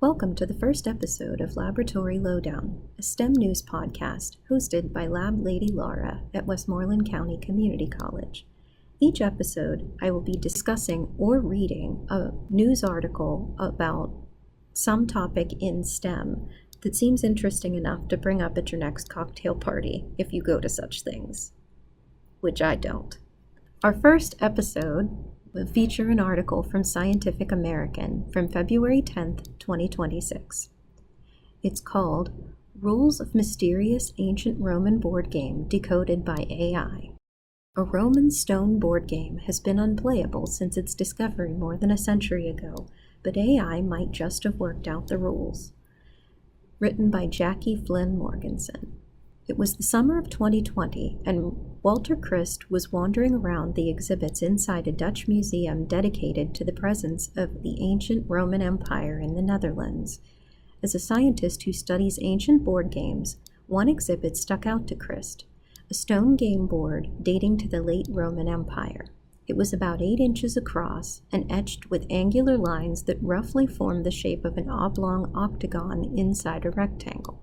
Welcome to the first episode of Laboratory Lowdown, a STEM news podcast hosted by Lab Lady Laura at Westmoreland County Community College. Each episode, I will be discussing or reading a news article about some topic in STEM that seems interesting enough to bring up at your next cocktail party if you go to such things, which I don't. Our first episode will feature an article from Scientific American from February 10th, 2026. It's called Rules of Mysterious Ancient Roman Board Game Decoded by AI. A Roman stone board game has been unplayable since its discovery more than a century ago, but AI might just have worked out the rules. Written by Jackie Flynn Morganson. It was the summer of 2020, and Walter Christ was wandering around the exhibits inside a Dutch museum dedicated to the presence of the ancient Roman Empire in the Netherlands. As a scientist who studies ancient board games, one exhibit stuck out to Christ, a stone game board dating to the late Roman Empire. It was about 8 inches across and etched with angular lines that roughly formed the shape of an oblong octagon inside a rectangle.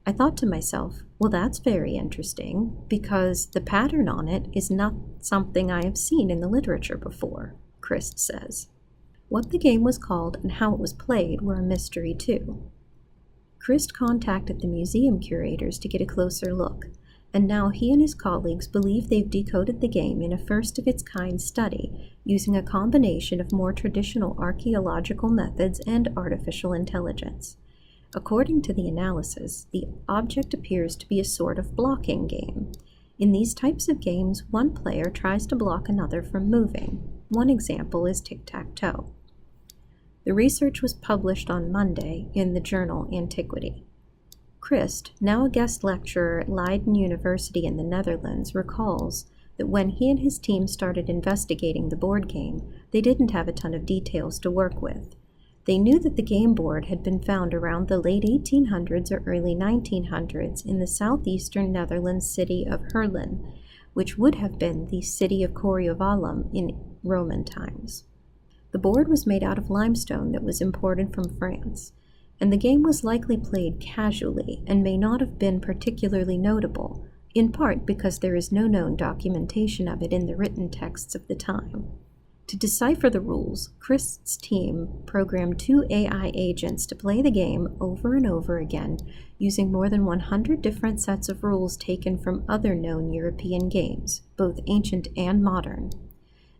I thought to myself, well, that's very interesting, because the pattern on it is not something I have seen in the literature before, Christ says. What the game was called and how it was played were a mystery too. Christ contacted the museum curators to get a closer look, and now he and his colleagues believe they've decoded the game in a first-of-its-kind study using a combination of more traditional archaeological methods and artificial intelligence. According to the analysis, the object appears to be a sort of blocking game. In these types of games, one player tries to block another from moving. One example is tic-tac-toe. The research was published on Monday in the journal Antiquity. Christ, now a guest lecturer at Leiden University in the Netherlands, recalls that when he and his team started investigating the board game, they didn't have a ton of details to work with. They knew that the game board had been found around the late 1800s or early 1900s in the southeastern Netherlands city of Heerlen, which would have been the city of Coriovalum in Roman times. The board was made out of limestone that was imported from France, and the game was likely played casually and may not have been particularly notable, in part because there is no known documentation of it in the written texts of the time. To decipher the rules, Christ's team programmed 2 AI agents to play the game over and over again using more than 100 different sets of rules taken from other known European games, both ancient and modern.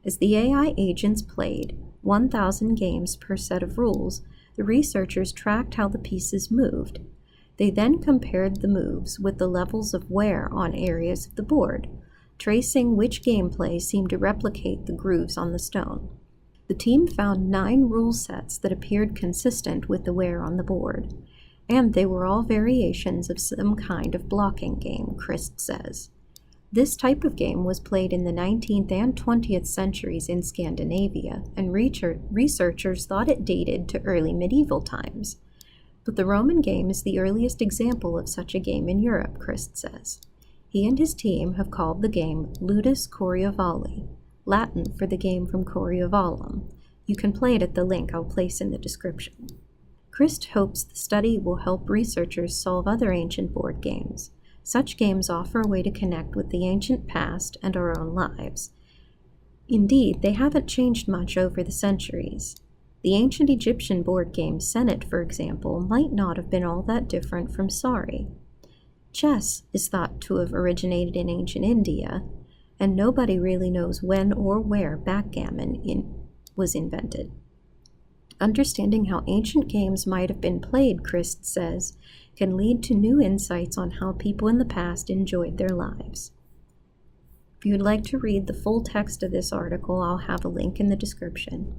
As the AI agents played 1,000 games per set of rules, the researchers tracked how the pieces moved. They then compared the moves with the levels of wear on areas of the board, tracing which gameplay seemed to replicate the grooves on the stone. The team found 9 rule sets that appeared consistent with the wear on the board, and they were all variations of some kind of blocking game, Christ says. This type of game was played in the 19th and 20th centuries in Scandinavia, and researchers thought it dated to early medieval times. But the Roman game is the earliest example of such a game in Europe, Christ says. He and his team have called the game Ludus Coriovali, Latin for the game from Coriovalum. You can play it at the link I'll place in the description. Christ hopes the study will help researchers solve other ancient board games. Such games offer a way to connect with the ancient past and our own lives. Indeed, they haven't changed much over the centuries. The ancient Egyptian board game Senet, for example, might not have been all that different from Sari. Chess is thought to have originated in ancient India, and nobody really knows when or where backgammon was invented. Understanding how ancient games might have been played, Christ says, can lead to new insights on how people in the past enjoyed their lives. If you'd like to read the full text of this article, I'll have a link in the description.